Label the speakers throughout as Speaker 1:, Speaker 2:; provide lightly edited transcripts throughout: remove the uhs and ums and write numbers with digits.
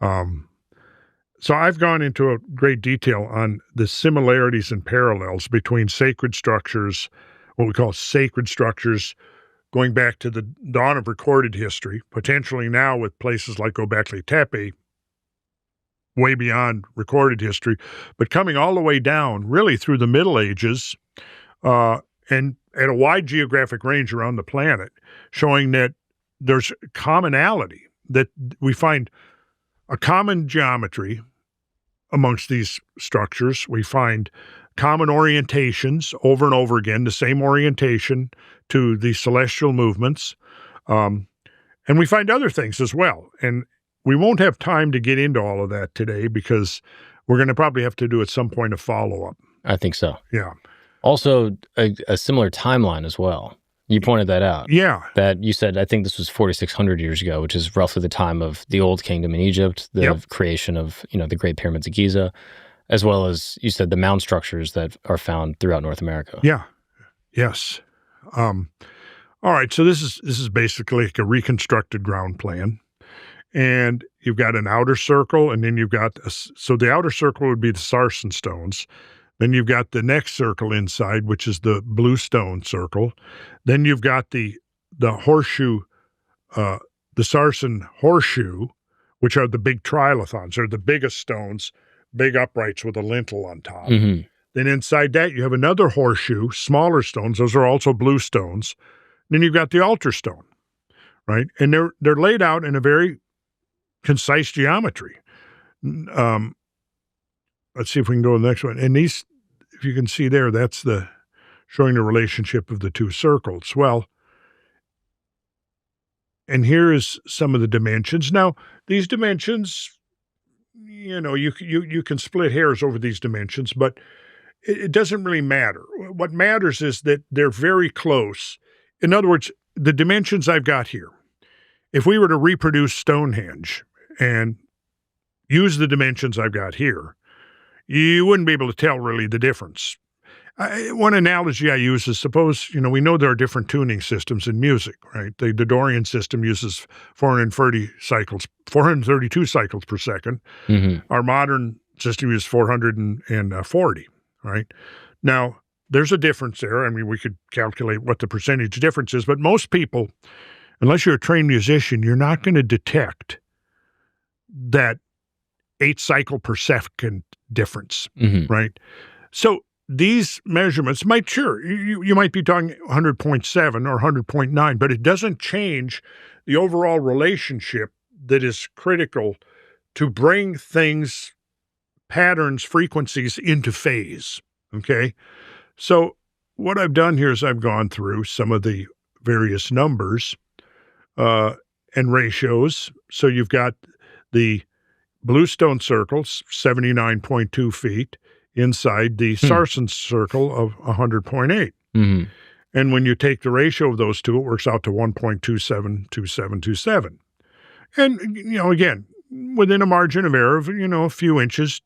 Speaker 1: Um, so I've gone into a great detail on the similarities and parallels between sacred structures, what we call sacred structures, going back to the dawn of recorded history, potentially now with places like Göbekli Tepe, way beyond recorded history, but coming all the way down really through the Middle Ages, and at a wide geographic range around the planet, showing that there's commonality, that we find a common geometry amongst these structures. We find common orientations over and over again, the same orientation to the celestial movements. Um, and we find other things as well. And we won't have time to get into all of that today because we're going to probably have to do at some point a follow-up.
Speaker 2: I think so.
Speaker 1: Yeah.
Speaker 2: Also, a similar timeline as well. You pointed that out.
Speaker 1: Yeah.
Speaker 2: That you said, I think this was 4,600 years ago, which is roughly the time of the Old Kingdom in Egypt, the creation of, the Great Pyramids of Giza, as well as, you said, the mound structures that are found throughout North America.
Speaker 1: Yeah. Yes. All right. So this is basically like a reconstructed ground plan. And you've got an outer circle, and then you've got, so the outer circle would be the sarsen stones. Then you've got the next circle inside, which is the blue stone circle. Then you've got the horseshoe, the sarsen horseshoe, which are the big trilithons. They're the biggest stones, big uprights with a lintel on top.
Speaker 2: Mm-hmm.
Speaker 1: Then inside that, you have another horseshoe, smaller stones. Those are also blue stones. Then you've got the altar stone, right? And they're laid out in a very concise geometry. Let's see if we can go to the next one. And these, if you can see there, that's showing the relationship of the two circles. Well, and here is some of the dimensions. Now, these dimensions, you can split hairs over these dimensions, but it doesn't really matter. What matters is that they're very close. In other words, the dimensions I've got here, if we were to reproduce Stonehenge and use the dimensions I've got here, you wouldn't be able to tell really the difference. One analogy I use is, suppose, we know there are different tuning systems in music, right? The Dorian system uses 432 cycles per second.
Speaker 2: Mm-hmm.
Speaker 1: Our modern system uses 440, right? Now, there's a difference there. I mean, we could calculate what the percentage difference is, but most people, unless you're a trained musician, you're not going to detect that 8 cycle per second difference,
Speaker 2: mm-hmm.
Speaker 1: right? So these measurements might, you might be talking 100.7 or 100.9, but it doesn't change the overall relationship that is critical to bring things, patterns, frequencies into phase, okay? So what I've done here is I've gone through some of the various numbers and ratios. So you've got the bluestone circles, 79.2 feet, inside the sarsen circle of 100.8.
Speaker 2: Mm-hmm.
Speaker 1: And when you take the ratio of those two, it works out to 1.272727. And, again, within a margin of error of, a few inches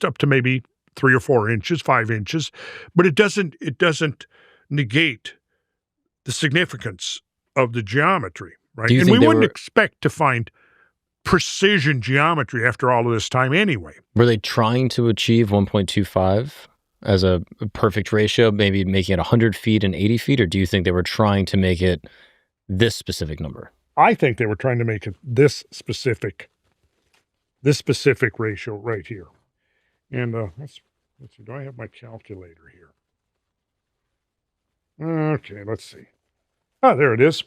Speaker 1: up to maybe 3 or 4 inches, 5 inches, but it doesn't negate the significance of the geometry, right? And we wouldn't expect to find precision geometry after all of this time anyway.
Speaker 2: Were they trying to achieve 1.25 as a perfect ratio, maybe making it 100 feet and 80 feet, or do you think they were trying to make it this specific number?
Speaker 1: I think they were trying to make it this specific ratio right here. And let's see, do I have my calculator here? Okay, let's see. Ah, there it is.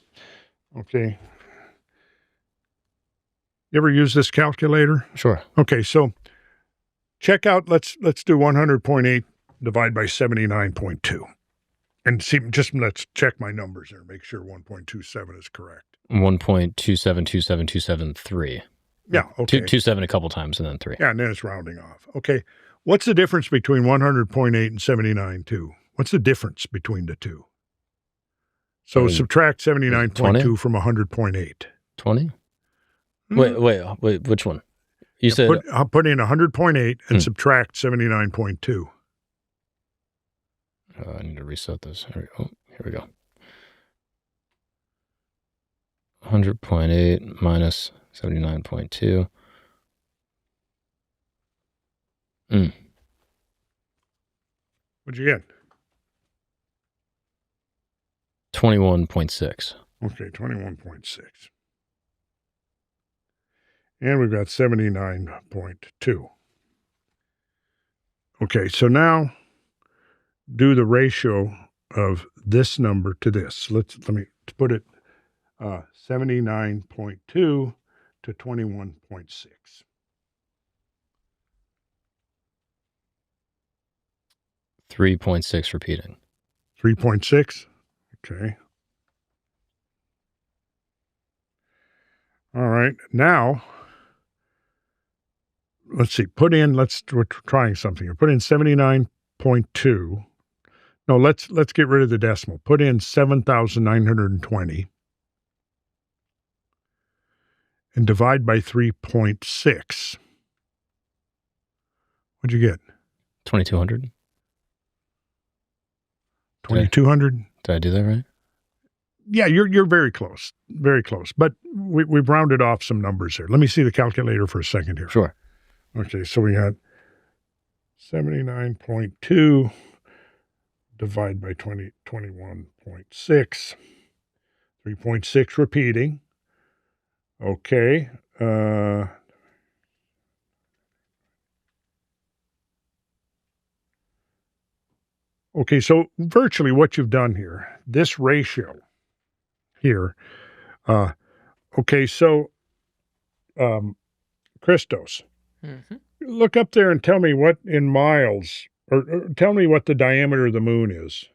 Speaker 1: Okay. You ever use this calculator?
Speaker 2: Sure.
Speaker 1: Okay, so check out, let's do 100.8 divided by 79.2. And see, let's check my numbers there, make sure 1.27 is correct.
Speaker 2: 1.2727273.
Speaker 1: Yeah, okay.
Speaker 2: 27 a couple times and then 3.
Speaker 1: Yeah, and then it's rounding off. Okay. What's the difference between 100.8 and 79.2? What's the difference between the two? So subtract 79.2 from 100.8.
Speaker 2: 20? Wait, which one? You said...
Speaker 1: I'll put in 100.8 and subtract 79.2.
Speaker 2: I need to reset this. Here we go. 100.8 minus 79.2.
Speaker 1: What'd you get?
Speaker 2: 21.6.
Speaker 1: Okay, 21.6. And we've got 79.2. Okay, so now do the ratio of this number to this. Let me put it 79.2 to 21.6.
Speaker 2: 3.6 repeating.
Speaker 1: 3.6. Okay. All right. Now, let's see. We're trying something here. Put in 79.2. No, let's get rid of the decimal. Put in 7,920 and divide by 3.6. What'd you get?
Speaker 2: 2,200.
Speaker 1: 2,200?
Speaker 2: Did I do that right?
Speaker 1: Yeah, you're very close. Very close. But we've rounded off some numbers here. Let me see the calculator for a second here.
Speaker 2: Sure.
Speaker 1: Okay, so we had 79.2 divide by 21.6. 3.6 repeating. Okay. Okay, so virtually what you've done here, this ratio here, okay, so Christos, look up there and tell me what in miles, or tell me what the diameter of the moon is.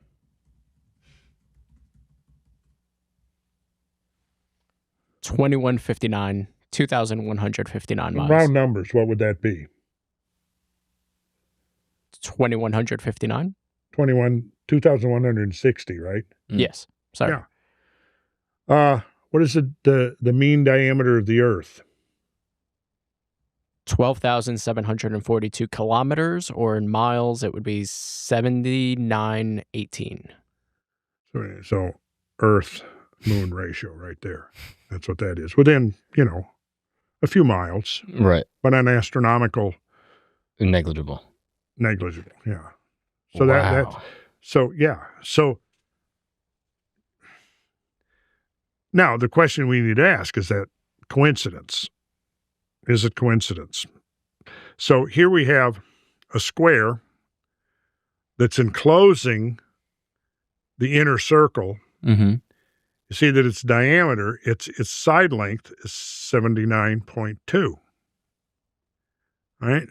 Speaker 3: 2159, 2,159 miles.
Speaker 1: Round numbers, what would that be?
Speaker 3: 2,159?
Speaker 1: 2,160, right?
Speaker 3: Yes. Sorry.
Speaker 1: Yeah. What is the mean diameter of the Earth?
Speaker 3: 12,742 kilometers, or in miles, it would be 7918.
Speaker 1: So Earth-Moon ratio right there. That's what that is. Within, a few miles.
Speaker 2: Right.
Speaker 1: But an astronomical.
Speaker 2: Negligible.
Speaker 1: Yeah. So
Speaker 2: wow.
Speaker 1: So now the question we need to ask is that coincidence? Is it coincidence? So here we have a square that's enclosing the inner circle.
Speaker 2: Mm-hmm.
Speaker 1: You see that its diameter, its side length is 79.2. Right?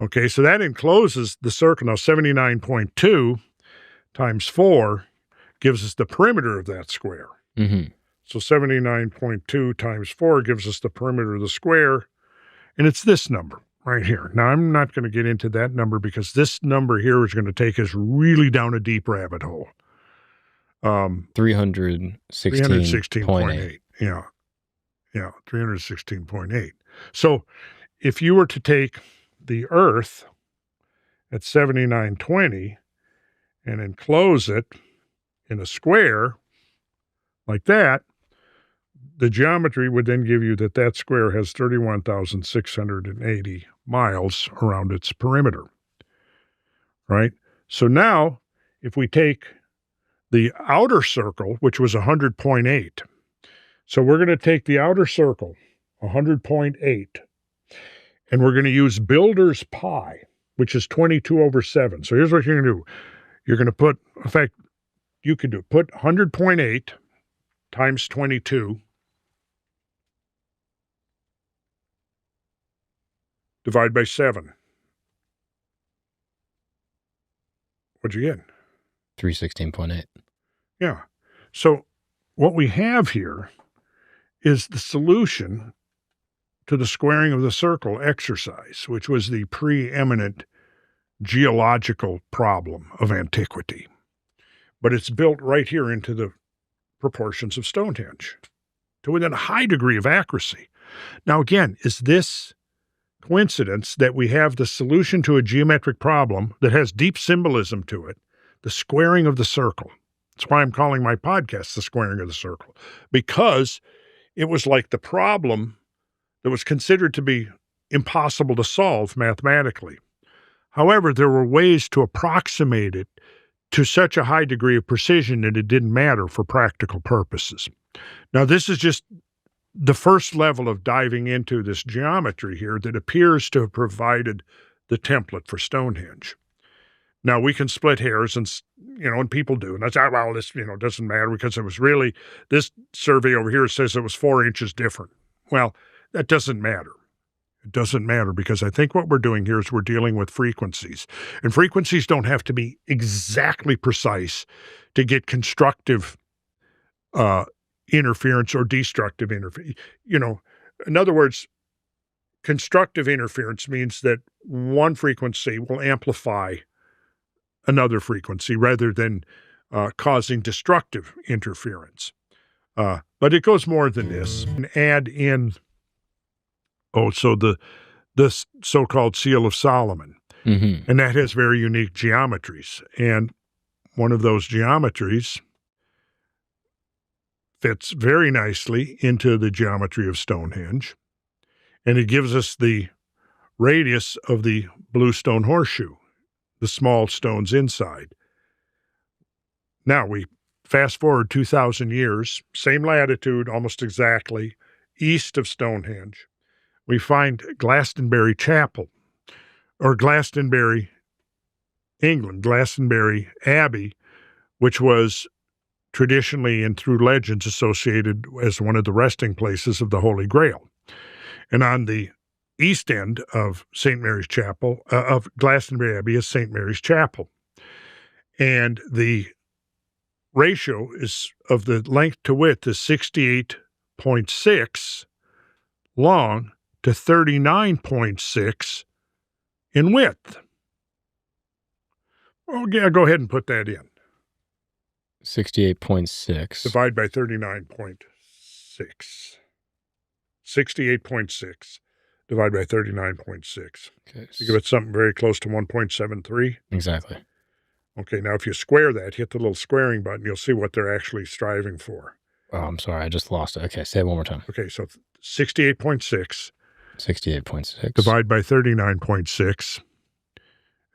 Speaker 1: Okay, so that encloses the circle. Now, 79.2 times 4 gives us the perimeter of that square.
Speaker 2: Mm-hmm.
Speaker 1: So 79.2 times 4 gives us the perimeter of the square, and it's this number right here. Now, I'm not going to get into that number because this number here is going to take us really down a deep rabbit hole.
Speaker 2: 316.8.
Speaker 1: Yeah, 316.8. So if you were to take the Earth at 7920 and enclose it in a square like that, the geometry would then give you that square has 31,680 miles around its perimeter, right? So now, if we take the outer circle, which was 100.8, so we're going to take the outer circle, 100.8, and we're going to use Builder's pi, which is 22/7. So here's what you're going to do. You're going to put, in fact, you could put 100.8 times 22 divide by 7. What'd you get?
Speaker 2: 316.8.
Speaker 1: Yeah. So what we have here is the solution to the squaring of the circle exercise, which was the preeminent geological problem of antiquity. But it's built right here into the proportions of Stonehenge to within a high degree of accuracy. Now, again, is this coincidence that we have the solution to a geometric problem that has deep symbolism to it, the squaring of the circle? That's why I'm calling my podcast The Squaring of the Circle, because it was like the problem that was considered to be impossible to solve mathematically. However, there were ways to approximate it to such a high degree of precision that it didn't matter for practical purposes. Now, this is just the first level of diving into this geometry here that appears to have provided the template for Stonehenge. Now, we can split hairs and people do. And that's, well, this, doesn't matter because it was really, this survey over here says it was 4 inches different. Well, that doesn't matter. It doesn't matter because I think what we're doing here is we're dealing with frequencies. And frequencies don't have to be exactly precise to get constructive interference or destructive interference. In other words, constructive interference means that one frequency will amplify another frequency rather than causing destructive interference. But it goes more than this. And add in, the so-called Seal of Solomon.
Speaker 2: Mm-hmm.
Speaker 1: And that has very unique geometries. And one of those geometries fits very nicely into the geometry of Stonehenge. And it gives us the radius of the blue stone horseshoe, the small stones inside. Now we fast forward 2,000 years, same latitude, almost exactly, east of Stonehenge. We find Glastonbury Chapel, or Glastonbury, England, Glastonbury Abbey, which was traditionally and through legends associated as one of the resting places of the Holy Grail. And on the east end of St. Mary's Chapel, of Glastonbury Abbey, is St. Mary's Chapel. And the ratio is of the length to width is 68.6 long to 39.6 in width. Oh, yeah, go ahead and put that in.
Speaker 2: 68.6.
Speaker 1: Divide by 39.6. 68.6. Divide by 39.6.
Speaker 2: Okay.
Speaker 1: You give it something very close to 1.73.
Speaker 2: Exactly.
Speaker 1: Okay, now if you square that, hit the little squaring button, you'll see what they're actually striving for.
Speaker 2: Oh, I'm sorry. I just lost it. Okay, say it one more time.
Speaker 1: Okay, so 68.6.
Speaker 2: 68.6.
Speaker 1: Divide by 39.6.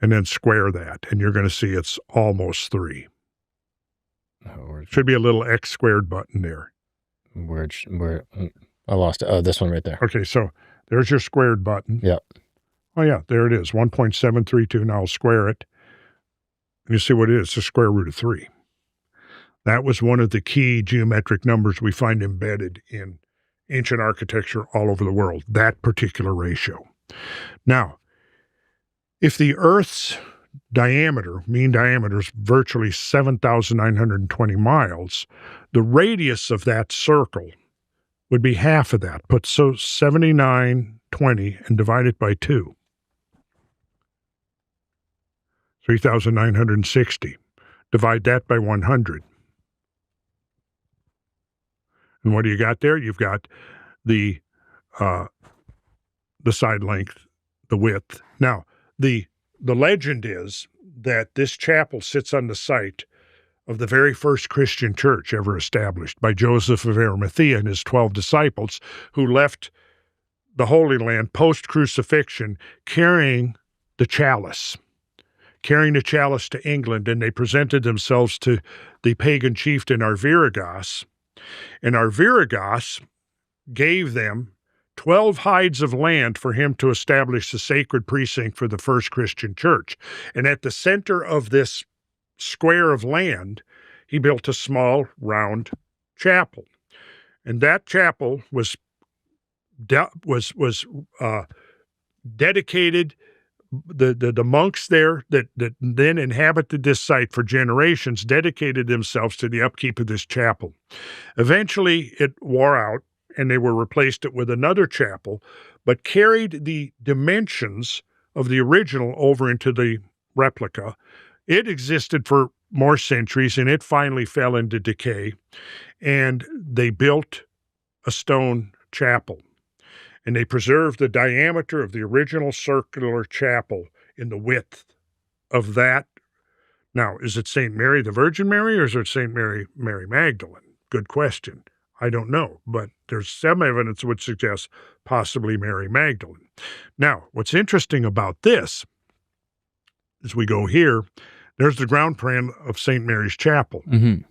Speaker 1: And then square that, and you're going to see it's almost 3. Should be a little x squared button there.
Speaker 2: Where I lost it. Oh, this one right there.
Speaker 1: Okay, so there's your squared button.
Speaker 2: Yep.
Speaker 1: Oh, yeah, there it is, 1.732. Now I'll square it. And you see what it is, the square root of 3. That was one of the key geometric numbers we find embedded in ancient architecture all over the world, that particular ratio. Now, if the Earth's diameter, mean diameter, is virtually 7,920 miles, the radius of that circle would be half of that. Put 7920 and divide it by 2. 3,960. Divide that by 100. And what do you got there? You've got the side length, the width. Now, the legend is that this chapel sits on the site of the very first Christian church ever established by Joseph of Arimathea and his 12 disciples, who left the Holy Land post-crucifixion carrying the chalice to England, and they presented themselves to the pagan chieftain Arviragus, and Arviragus gave them 12 hides of land for him to establish the sacred precinct for the first Christian church. And at the center of this square of land, he built a small, round chapel. And that chapel was dedicated. The monks there that then inhabited this site for generations dedicated themselves to the upkeep of this chapel. Eventually, it wore out, and they were replaced it with another chapel, but carried the dimensions of the original over into the replica. It existed for more centuries, and it finally fell into decay, and they built a stone chapel. And they preserved the diameter of the original circular chapel in the width of that. Now, is it St. Mary, the Virgin Mary, or is it St. Mary, Mary Magdalene? Good question. I don't know, but there's some evidence that would suggest possibly Mary Magdalene. Now, what's interesting about this as we go here, there's the ground plan of St. Mary's Chapel.
Speaker 2: Mm-hmm.